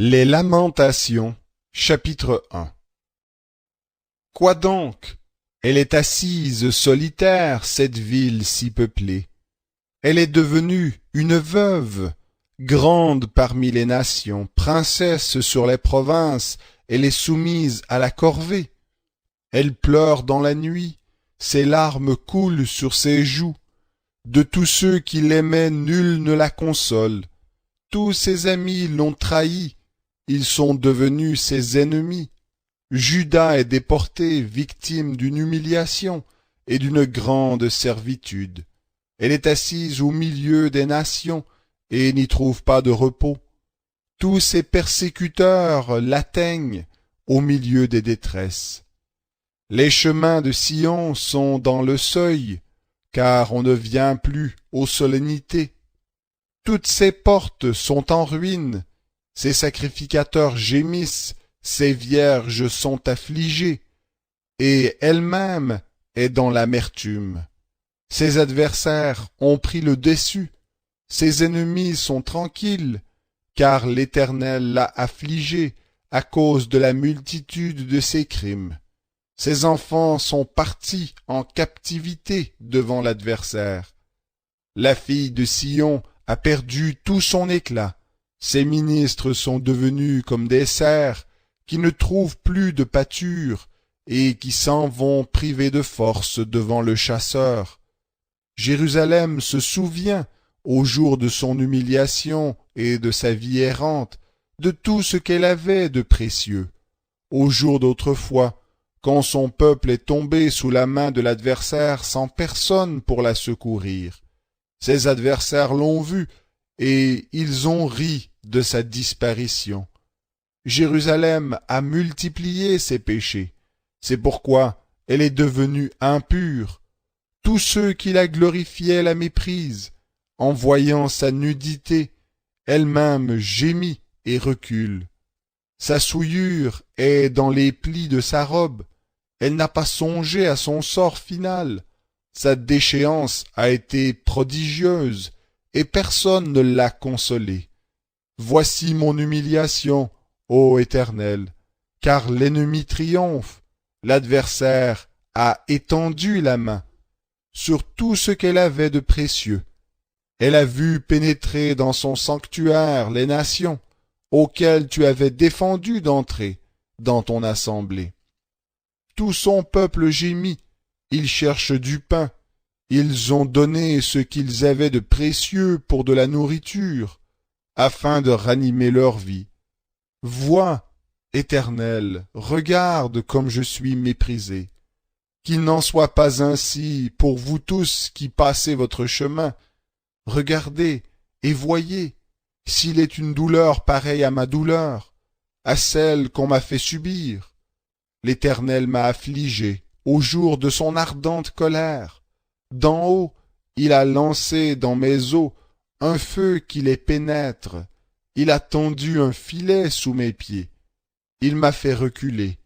Les Lamentations, chapitre 1. Quoi donc? Elle est assise solitaire, cette ville si peuplée. Elle est devenue une veuve, grande parmi les nations, princesse sur les provinces, elle est soumise à la corvée. Elle pleure dans la nuit, ses larmes coulent sur ses joues. De tous ceux qui l'aimaient, nul ne la console. Tous ses amis l'ont trahie, ils sont devenus ses ennemis. Juda est déporté, victime d'une humiliation et d'une grande servitude. Elle est assise au milieu des nations et n'y trouve pas de repos. Tous ses persécuteurs l'atteignent au milieu des détresses. Les chemins de Sion sont dans le seuil, car on ne vient plus aux solennités. Toutes ses portes sont en ruine, ses sacrificateurs gémissent, ses vierges sont affligées, et elle-même est dans l'amertume. Ses adversaires ont pris le dessus, ses ennemis sont tranquilles, car l'Éternel l'a affligée à cause de la multitude de ses crimes. Ses enfants sont partis en captivité devant l'adversaire. La fille de Sion a perdu tout son éclat. Ses ministres sont devenus comme des cerfs qui ne trouvent plus de pâture et qui s'en vont privés de force devant le chasseur. Jérusalem se souvient, au jour de son humiliation et de sa vie errante, de tout ce qu'elle avait de précieux. Au jour d'autrefois, quand son peuple est tombé sous la main de l'adversaire sans personne pour la secourir. Ses adversaires l'ont vue, et ils ont ri de sa disparition. Jérusalem a multiplié ses péchés, c'est pourquoi elle est devenue impure. Tous ceux qui la glorifiaient la méprisent. En voyant sa nudité, elle-même gémit et recule. Sa souillure est dans les plis de sa robe. Elle n'a pas songé à son sort final. Sa déchéance a été prodigieuse, et personne ne l'a consolée. Voici mon humiliation, ô Éternel, car l'ennemi triomphe, l'adversaire a étendu la main sur tout ce qu'elle avait de précieux. Elle a vu pénétrer dans son sanctuaire les nations, auxquelles tu avais défendu d'entrer dans ton assemblée. Tout son peuple gémit, ils cherchent du pain, ils ont donné ce qu'ils avaient de précieux pour de la nourriture, afin de ranimer leur vie. Vois, Éternel, regarde comme je suis méprisé. Qu'il n'en soit pas ainsi pour vous tous qui passez votre chemin. Regardez et voyez s'il est une douleur pareille à ma douleur, à celle qu'on m'a fait subir. L'Éternel m'a affligé au jour de son ardente colère. D'en haut, il a lancé dans mes os un feu qui les pénètre. Il a tendu un filet sous mes pieds. Il m'a fait reculer.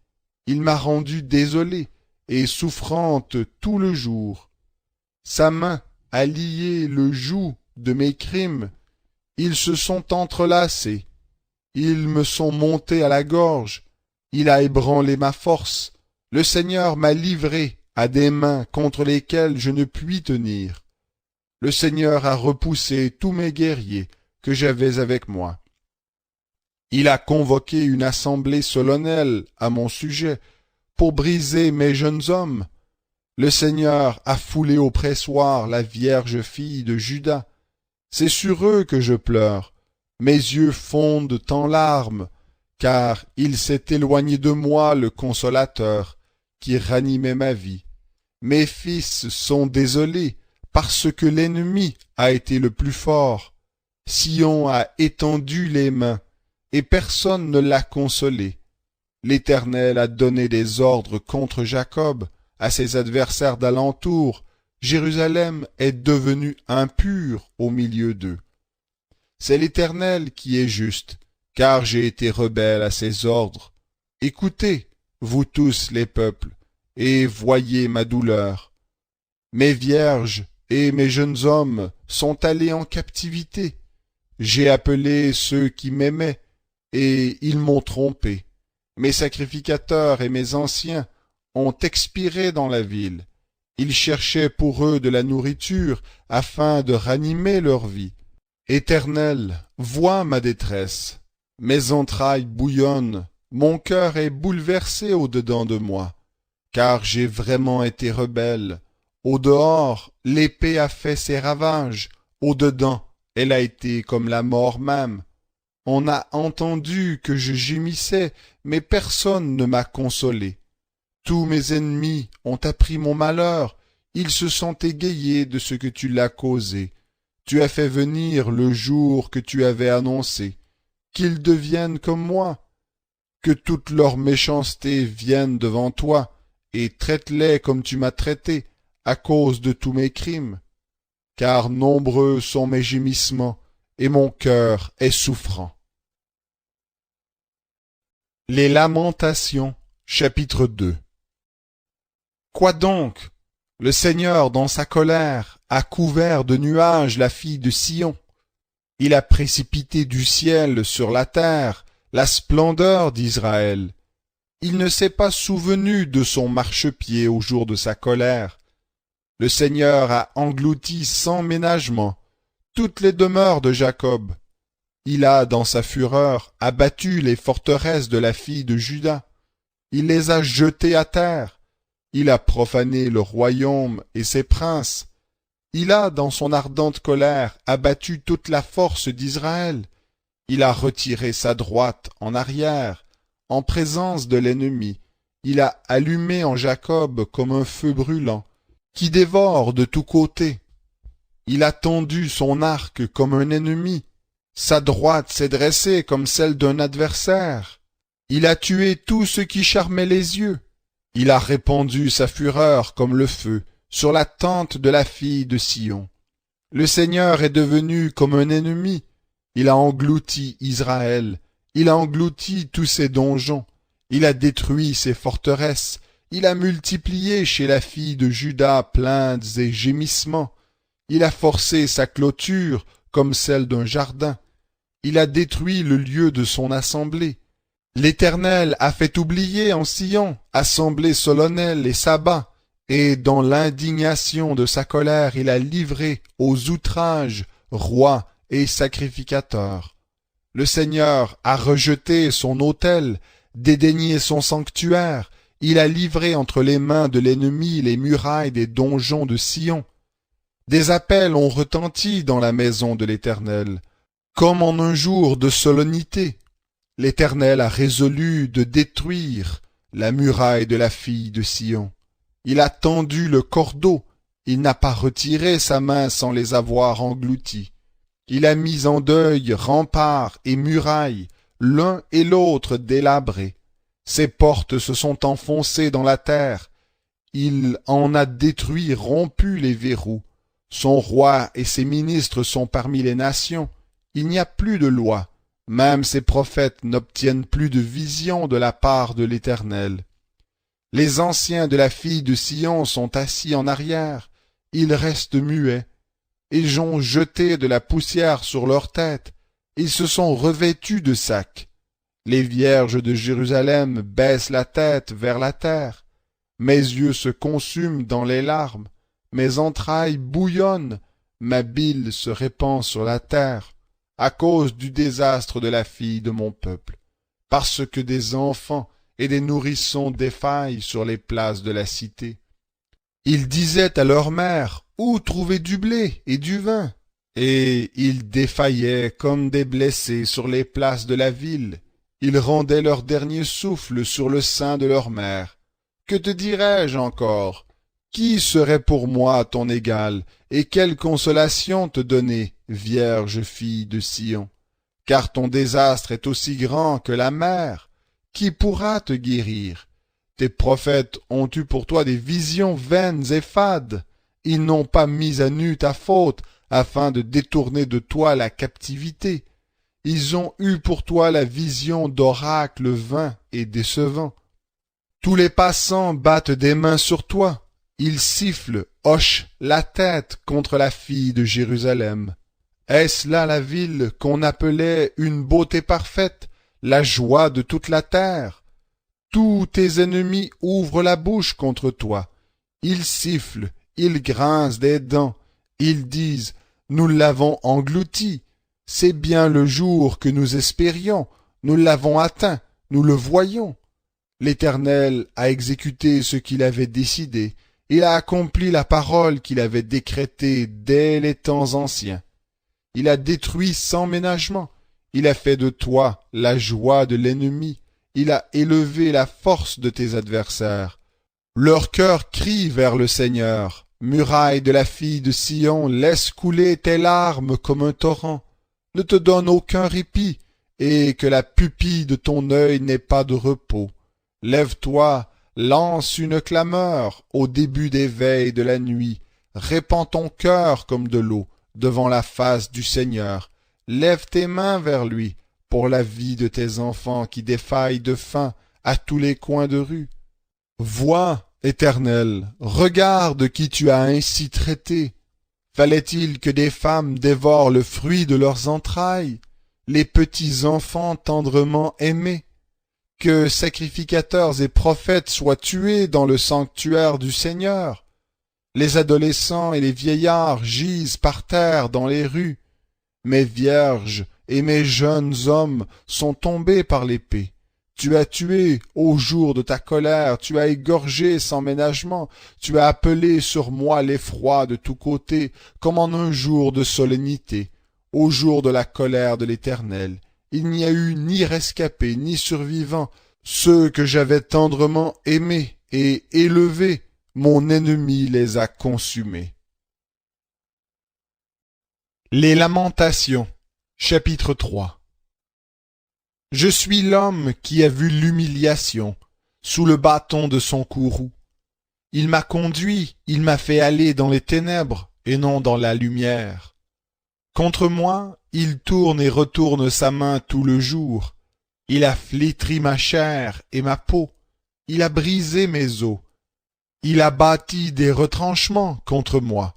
Il m'a rendu désolé et souffrante tout le jour. Sa main a lié le joug de mes crimes. Ils se sont entrelacés. Ils me sont montés à la gorge. Il a ébranlé ma force. Le Seigneur m'a livré à des mains contre lesquelles je ne puis tenir. Le Seigneur a repoussé tous mes guerriers que j'avais avec moi. Il a convoqué une assemblée solennelle à mon sujet pour briser mes jeunes hommes. Le Seigneur a foulé au pressoir la vierge fille de Juda. C'est sur eux que je pleure. Mes yeux fondent en larmes, car il s'est éloigné de moi le consolateur, qui ranimait ma vie. Mes fils sont désolés, parce que l'ennemi a été le plus fort. Sion a étendu les mains, et personne ne l'a consolé. L'Éternel a donné des ordres contre Jacob, à ses adversaires d'alentour. Jérusalem est devenue impure au milieu d'eux. C'est l'Éternel qui est juste, car j'ai été rebelle à ses ordres. Écoutez, vous tous les peuples, et voyez ma douleur. Mes vierges et mes jeunes hommes sont allés en captivité. J'ai appelé ceux qui m'aimaient, et ils m'ont trompé. Mes sacrificateurs et mes anciens ont expiré dans la ville. Ils cherchaient pour eux de la nourriture afin de ranimer leur vie. Éternel, vois ma détresse. Mes entrailles bouillonnent, mon cœur est bouleversé au-dedans de moi, car j'ai vraiment été rebelle. Au dehors, l'épée a fait ses ravages, au dedans, elle a été comme la mort même. On a entendu que je gémissais, mais personne ne m'a consolé. Tous mes ennemis ont appris mon malheur, ils se sont égayés de ce que tu l'as causé. Tu as fait venir le jour que tu avais annoncé. Qu'ils deviennent comme moi, que toute leur méchanceté vienne devant toi, et traite-les comme tu m'as traité, à cause de tous mes crimes. Car nombreux sont mes gémissements, et mon cœur est souffrant. Les Lamentations, chapitre 2. Quoi donc? Le Seigneur, dans sa colère, a couvert de nuages la fille de Sion. Il a précipité du ciel sur la terre la splendeur d'Israël. Il ne s'est pas souvenu de son marchepied au jour de sa colère. Le Seigneur a englouti sans ménagement toutes les demeures de Jacob. Il a, dans sa fureur, abattu les forteresses de la fille de Juda. Il les a jetées à terre. Il a profané le royaume et ses princes. Il a, dans son ardente colère, abattu toute la force d'Israël. Il a retiré sa droite en arrière, en présence de l'ennemi. Il a allumé en Jacob comme un feu brûlant, qui dévore de tous côtés. Il a tendu son arc comme un ennemi. Sa droite s'est dressée comme celle d'un adversaire. Il a tué tout ce qui charmait les yeux. Il a répandu sa fureur comme le feu sur la tente de la fille de Sion. Le Seigneur est devenu comme un ennemi. Il a englouti Israël. Il a englouti tous ses donjons. Il a détruit ses forteresses. Il a multiplié chez la fille de Juda plaintes et gémissements. Il a forcé sa clôture comme celle d'un jardin. Il a détruit le lieu de son assemblée. L'Éternel a fait oublier en Sion assemblée solennelle et sabbat, et dans l'indignation de sa colère il a livré aux outrages rois et sacrificateurs. Le Seigneur a rejeté son autel, dédaigné son sanctuaire, il a livré entre les mains de l'ennemi les murailles des donjons de Sion. Des appels ont retenti dans la maison de l'Éternel, comme en un jour de solennité. L'Éternel a résolu de détruire la muraille de la fille de Sion. Il a tendu le cordeau, il n'a pas retiré sa main sans les avoir engloutis. Il a mis en deuil remparts et murailles, l'un et l'autre délabrés. Ses portes se sont enfoncées dans la terre. Il en a détruit, rompu les verrous. Son roi et ses ministres sont parmi les nations. Il n'y a plus de loi. Même ses prophètes n'obtiennent plus de vision de la part de l'Éternel. Les anciens de la fille de Sion sont assis en arrière. Ils restent muets. Ils ont jeté de la poussière sur leur tête. Ils se sont revêtus de sacs. Les vierges de Jérusalem baissent la tête vers la terre. Mes yeux se consument dans les larmes. Mes entrailles bouillonnent. Ma bile se répand sur la terre, à cause du désastre de la fille de mon peuple, parce que des enfants et des nourrissons défaillent sur les places de la cité. Ils disaient à leur mère, où trouver du blé et du vin? Et ils défaillaient comme des blessés sur les places de la ville. Ils rendaient leur dernier souffle sur le sein de leur mère. Que te dirais-je encore? Qui serait pour moi ton égal, et quelle consolation te donner, vierge fille de Sion? Car ton désastre est aussi grand que la mer. Qui pourra te guérir? Tes prophètes ont eu pour toi des visions vaines et fades. Ils n'ont pas mis à nu ta faute, afin de détourner de toi la captivité. Ils ont eu pour toi la vision d'oracles vains et décevants. Tous les passants battent des mains sur toi. Ils sifflent, hochent la tête contre la fille de Jérusalem. Est-ce là la ville qu'on appelait une beauté parfaite, la joie de toute la terre. Tous tes ennemis ouvrent la bouche contre toi. Ils sifflent, ils grincent des dents, ils disent, nous l'avons englouti. C'est bien le jour que nous espérions, nous l'avons atteint, nous le voyons. L'Éternel a exécuté ce qu'il avait décidé, il a accompli la parole qu'il avait décrétée dès les temps anciens. Il a détruit sans ménagement, il a fait de toi la joie de l'ennemi, il a élevé la force de tes adversaires. Leur cœur crie vers le Seigneur. Muraille de la fille de Sion, laisse couler tes larmes comme un torrent. Ne te donne aucun répit, et que la pupille de ton œil n'ait pas de repos. Lève-toi, lance une clameur au début des veilles de la nuit. Répands ton cœur comme de l'eau devant la face du Seigneur. Lève tes mains vers lui pour la vie de tes enfants qui défaillent de faim à tous les coins de rue. Vois, Éternel, regarde qui tu as ainsi traité. Fallait-il que des femmes dévorent le fruit de leurs entrailles, les petits enfants tendrement aimés, que sacrificateurs et prophètes soient tués dans le sanctuaire du Seigneur? Les adolescents et les vieillards gisent par terre dans les rues. Mes vierges et mes jeunes hommes sont tombés par l'épée. Tu as tué au jour de ta colère, tu as égorgé sans ménagement, tu as appelé sur moi l'effroi de tous côtés, comme en un jour de solennité, au jour de la colère de l'Éternel. Il n'y a eu ni rescapé, ni survivant. Ceux que j'avais tendrement aimés et élevés, mon ennemi les a consumés. Les Lamentations, chapitre 3. Je suis l'homme qui a vu l'humiliation sous le bâton de son courroux. Il m'a conduit, il m'a fait aller dans les ténèbres et non dans la lumière. Contre moi, il tourne et retourne sa main tout le jour. Il a flétri ma chair et ma peau. Il a brisé mes os. Il a bâti des retranchements contre moi.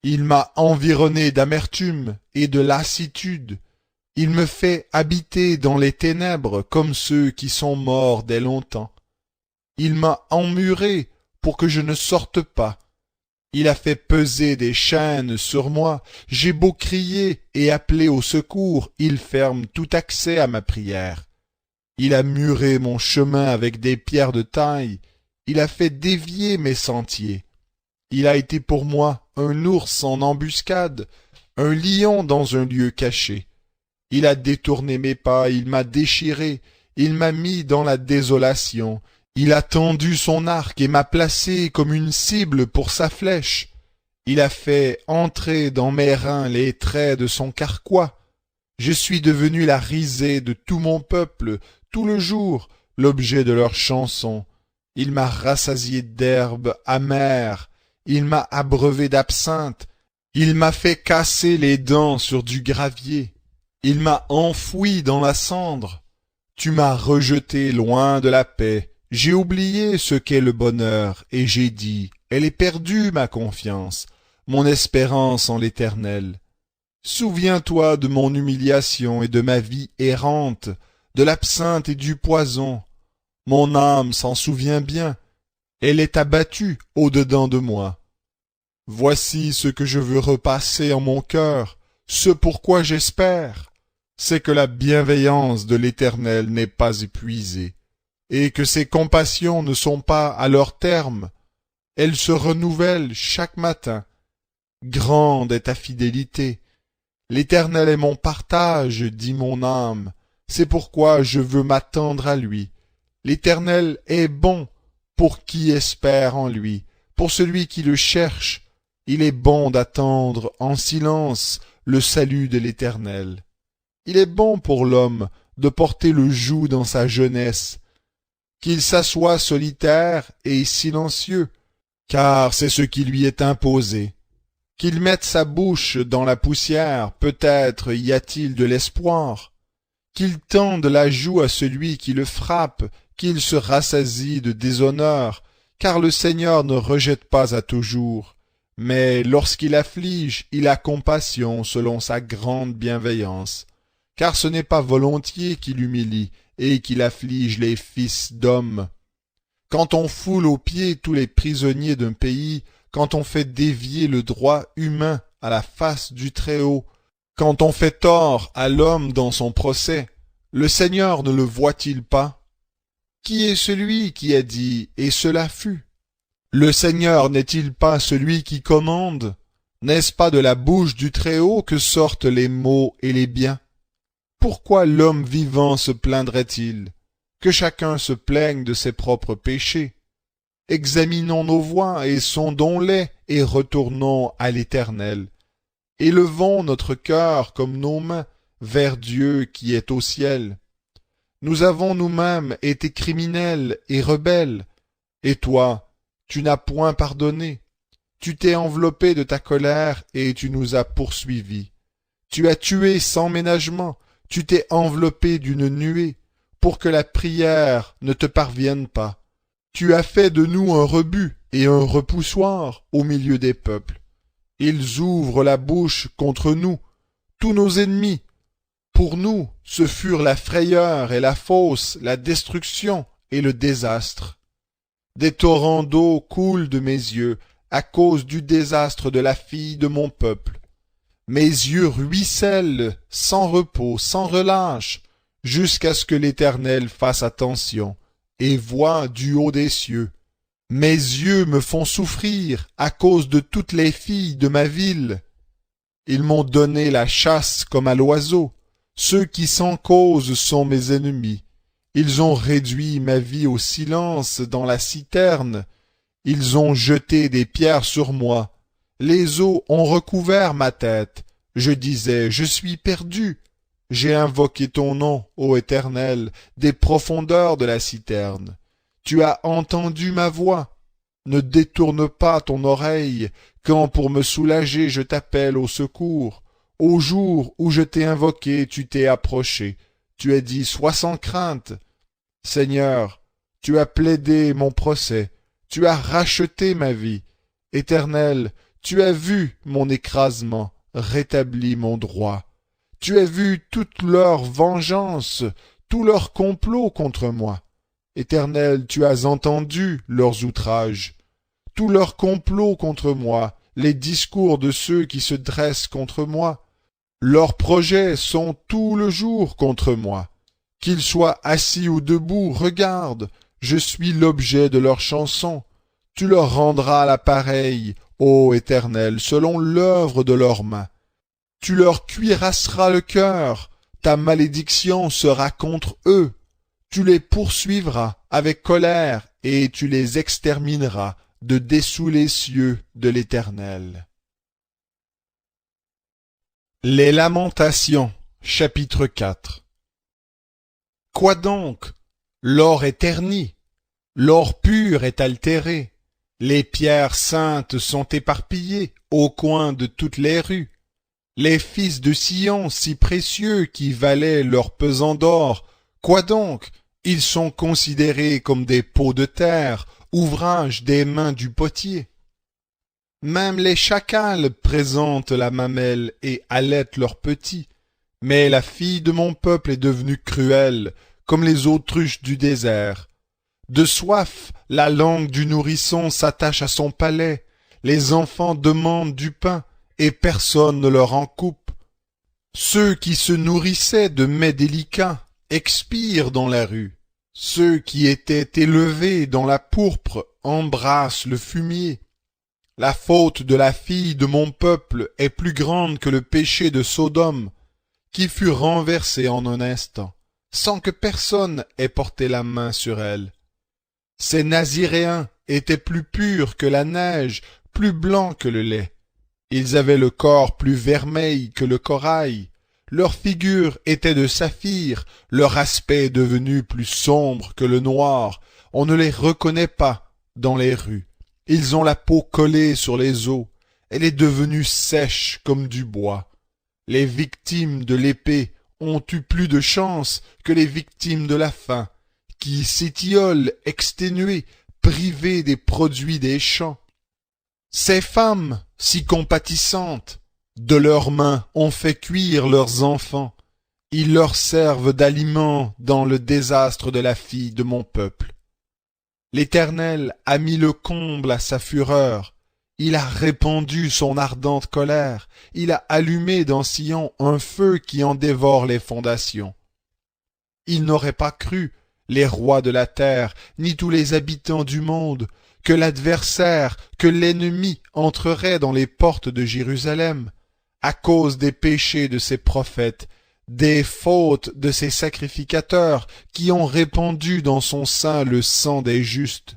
Il m'a environné d'amertume et de lassitude. Il me fait habiter dans les ténèbres comme ceux qui sont morts dès longtemps. Il m'a emmuré pour que je ne sorte pas. Il a fait peser des chaînes sur moi. J'ai beau crier et appeler au secours, il ferme tout accès à ma prière. Il a muré mon chemin avec des pierres de taille. Il a fait dévier mes sentiers. Il a été pour moi un ours en embuscade, un lion dans un lieu caché. Il a détourné mes pas, il m'a déchiré, il m'a mis dans la désolation. Il a tendu son arc et m'a placé comme une cible pour sa flèche. Il a fait entrer dans mes reins les traits de son carquois. Je suis devenu la risée de tout mon peuple, tout le jour, l'objet de leurs chansons. Il m'a rassasié d'herbes amères, il m'a abreuvé d'absinthe, il m'a fait casser les dents sur du gravier. Il m'a enfoui dans la cendre. Tu m'as rejeté loin de la paix. J'ai oublié ce qu'est le bonheur, et j'ai dit, elle est perdue ma confiance, mon espérance en l'Éternel. Souviens-toi de mon humiliation et de ma vie errante, de l'absinthe et du poison. Mon âme s'en souvient bien. Elle est abattue au-dedans de moi. Voici ce que je veux repasser en mon cœur, ce pourquoi j'espère. C'est que la bienveillance de l'Éternel n'est pas épuisée, et que ses compassions ne sont pas à leur terme. Elles se renouvellent chaque matin. Grande est ta fidélité. L'Éternel est mon partage, dit mon âme. C'est pourquoi je veux m'attendre à lui. L'Éternel est bon pour qui espère en lui, pour celui qui le cherche. Il est bon d'attendre en silence le salut de l'Éternel. Il est bon pour l'homme de porter le joug dans sa jeunesse, qu'il s'assoie solitaire et silencieux, car c'est ce qui lui est imposé. Qu'il mette sa bouche dans la poussière, peut-être y a-t-il de l'espoir. Qu'il tende la joue à celui qui le frappe, qu'il se rassasie de déshonneur, car le Seigneur ne rejette pas à toujours. Mais lorsqu'il afflige, il a compassion selon sa grande bienveillance. car ce n'est pas volontiers qu'il humilie et qu'il afflige les fils d'hommes. Quand on foule aux pieds tous les prisonniers d'un pays, quand on fait dévier le droit humain à la face du Très-Haut, quand on fait tort à l'homme dans son procès, le Seigneur ne le voit-il pas? Qui est celui qui a dit « et cela fut » ? Le Seigneur n'est-il pas celui qui commande? N'est-ce pas de la bouche du Très-Haut que sortent les maux et les biens? Pourquoi l'homme vivant se plaindrait-il? Que chacun se plaigne de ses propres péchés. Examinons nos voies et sondons-les et retournons à l'Éternel. Élevons notre cœur comme nos mains vers Dieu qui est au ciel. Nous avons nous-mêmes été criminels et rebelles, et toi, tu n'as point pardonné. Tu t'es enveloppé de ta colère et tu nous as poursuivis. Tu as tué sans ménagement, tu t'es enveloppé d'une nuée, pour que la prière ne te parvienne pas. Tu as fait de nous un rebut et un repoussoir au milieu des peuples. Ils ouvrent la bouche contre nous, tous nos ennemis. Pour nous, ce furent la frayeur et la fosse, la destruction et le désastre. Des torrents d'eau coulent de mes yeux à cause du désastre de la fille de mon peuple. Mes yeux ruissellent sans repos, sans relâche, jusqu'à ce que l'Éternel fasse attention et voie du haut des cieux. Mes yeux me font souffrir à cause de toutes les filles de ma ville. Ils m'ont donné la chasse comme à l'oiseau. Ceux qui sans cause sont mes ennemis. Ils ont réduit ma vie au silence dans la citerne. Ils ont jeté des pierres sur moi. Les eaux ont recouvert ma tête. Je disais, je suis perdu. J'ai invoqué ton nom, ô Éternel, des profondeurs de la citerne. Tu as entendu ma voix. Ne détourne pas ton oreille, quand pour me soulager je t'appelle au secours. Au jour où je t'ai invoqué, tu t'es approché. Tu as dit, sois sans crainte. Seigneur, tu as plaidé mon procès. Tu as racheté ma vie. Éternel, tu as vu mon écrasement, rétabli mon droit. Tu as vu toute leur vengeance, tout leur complot contre moi. Éternel, tu as entendu leurs outrages, tout leur complot contre moi, les discours de ceux qui se dressent contre moi. Leurs projets sont tout le jour contre moi. Qu'ils soient assis ou debout, regarde, je suis l'objet de leurs chansons. Tu leur rendras la pareille, ô Éternel, selon l'œuvre de leurs mains. Tu leur cuirasseras le cœur, ta malédiction sera contre eux. Tu les poursuivras avec colère et tu les extermineras de dessous les cieux de l'Éternel. Les Lamentations, chapitre 4. Quoi donc? L'or est terni, l'or pur est altéré, les pierres saintes sont éparpillées au coin de toutes les rues. Les fils de Sion si précieux qui valaient leur pesant d'or, quoi donc? Ils sont considérés comme des pots de terre, ouvrage des mains du potier. Même les chacals présentent la mamelle et allaitent leurs petits. Mais la fille de mon peuple est devenue cruelle, comme les autruches du désert. De soif, la langue du nourrisson s'attache à son palais. Les enfants demandent du pain, et personne ne leur en coupe. Ceux qui se nourrissaient de mets délicats expirent dans la rue. Ceux qui étaient élevés dans la pourpre embrassent le fumier. La faute de la fille de mon peuple est plus grande que le péché de Sodome, qui fut renversée en un instant, sans que personne ait porté la main sur elle. Ces Naziréens étaient plus purs que la neige, plus blancs que le lait. Ils avaient le corps plus vermeil que le corail. Leur figure était de saphir, leur aspect est devenu plus sombre que le noir. On ne les reconnaît pas dans les rues. Ils ont la peau collée sur les os. Elle est devenue sèche comme du bois. Les victimes de l'épée ont eu plus de chance que les victimes de la faim, qui s'étiolent exténuées, privées des produits des champs. Ces femmes, si compatissantes, de leurs mains ont fait cuire leurs enfants. Ils leur servent d'aliment dans le désastre de la fille de mon peuple. L'Éternel a mis le comble à sa fureur. Il a répandu son ardente colère. Il a allumé dans Sion un feu qui en dévore les fondations. Ils n'auraient pas cru, les rois de la terre, ni tous les habitants du monde, que l'adversaire, que l'ennemi entrerait dans les portes de Jérusalem, à cause des péchés de ses prophètes, des fautes de ses sacrificateurs, qui ont répandu dans son sein le sang des justes.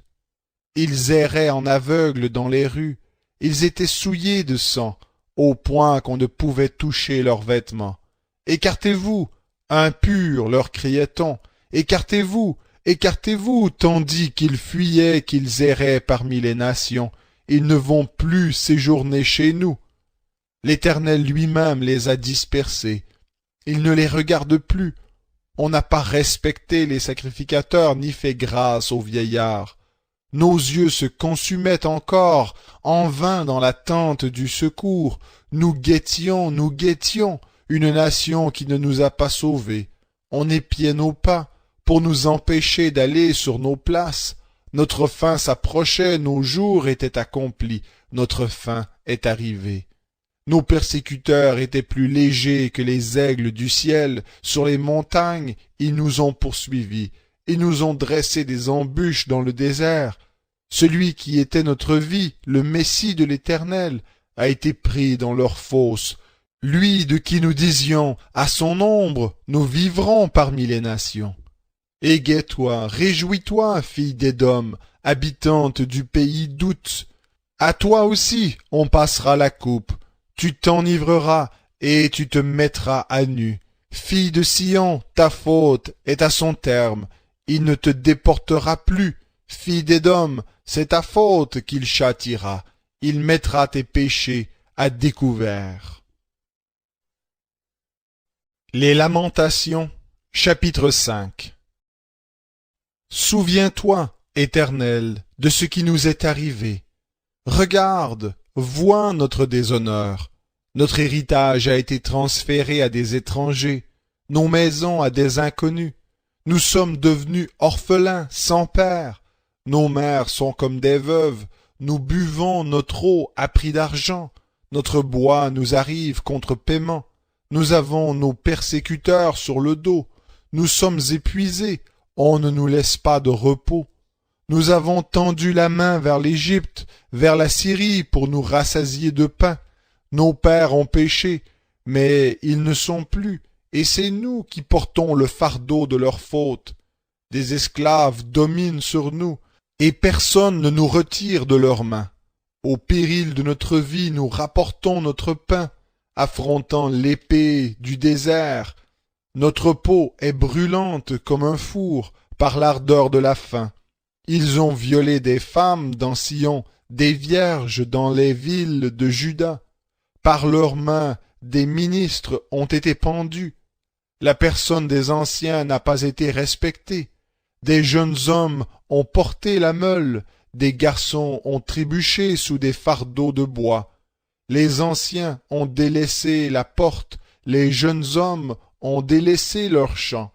Ils erraient en aveugles dans les rues, ils étaient souillés de sang, au point qu'on ne pouvait toucher leurs vêtements. « Écartez-vous, impurs, leur criait-on, écartez-vous, écartez-vous, tandis qu'ils fuyaient, qu'ils erraient parmi les nations. Ils ne vont plus séjourner chez nous. L'Éternel lui-même les a dispersés. Il ne les regarde plus. On n'a pas respecté les sacrificateurs, ni fait grâce aux vieillards. Nos yeux se consumaient encore, en vain dans l'attente du secours. Nous guettions, une nation qui ne nous a pas sauvés. On épiait nos pas, pour nous empêcher d'aller sur nos places. Notre fin s'approchait, nos jours étaient accomplis, notre fin est arrivée. Nos persécuteurs étaient plus légers que les aigles du ciel. Sur les montagnes, ils nous ont poursuivis. Ils nous ont dressé des embûches dans le désert. Celui qui était notre vie, le Messie de l'Éternel, a été pris dans leur fosse. Lui de qui nous disions, à son ombre, nous vivrons parmi les nations. Égaie-toi, réjouis-toi, fille d'Édom, habitante du pays d'Out. À toi aussi on passera la coupe. Tu t'enivreras et tu te mettras à nu. Fille de Sion, ta faute est à son terme. Il ne te déportera plus. Fille d'Édom, c'est ta faute qu'il châtiera. Il mettra tes péchés à découvert. Les Lamentations, chapitre 5. Souviens-toi, Éternel, de ce qui nous est arrivé. Regarde, vois notre déshonneur. Notre héritage a été transféré à des étrangers, nos maisons à des inconnus. Nous sommes devenus orphelins, sans père. Nos mères sont comme des veuves. Nous buvons notre eau à prix d'argent. Notre bois nous arrive contre paiement. Nous avons nos persécuteurs sur le dos. Nous sommes épuisés. On ne nous laisse pas de repos. Nous avons tendu la main vers l'Égypte, vers la Syrie pour nous rassasier de pain. Nos pères ont péché, mais ils ne sont plus, et c'est nous qui portons le fardeau de leurs fautes. Des esclaves dominent sur nous, et personne ne nous retire de leurs mains. Au péril de notre vie, nous rapportons notre pain, affrontant l'épée du désert. Notre peau est brûlante comme un four par l'ardeur de la faim. Ils ont violé des femmes dans Sion, des vierges dans les villes de Juda. Par leurs mains, des ministres ont été pendus. La personne des anciens n'a pas été respectée. Des jeunes hommes ont porté la meule, des garçons ont trébuché sous des fardeaux de bois. Les anciens ont délaissé la porte, les jeunes hommes ont délaissé leur chant.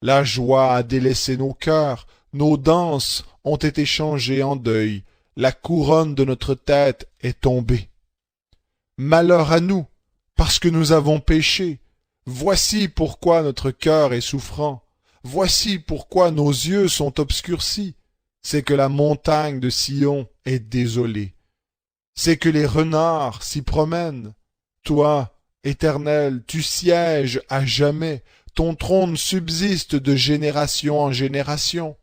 La joie a délaissé nos cœurs, nos danses ont été changées en deuil, la couronne de notre tête est tombée. Malheur à nous, parce que nous avons péché. Voici pourquoi notre cœur est souffrant. Voici pourquoi nos yeux sont obscurcis. C'est que la montagne de Sion est désolée. C'est que les renards s'y promènent. Toi, Éternel, tu sièges à jamais. Ton trône subsiste de génération en génération.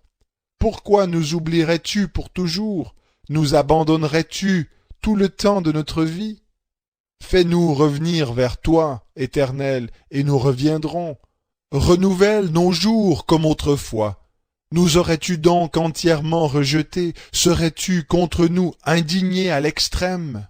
Pourquoi nous oublierais-tu pour toujours? Nous abandonnerais-tu tout le temps de notre vie? Fais-nous revenir vers toi, Éternel, et nous reviendrons. Renouvelle nos jours comme autrefois. Nous aurais-tu donc entièrement rejetés? Serais-tu contre nous indigné à l'extrême?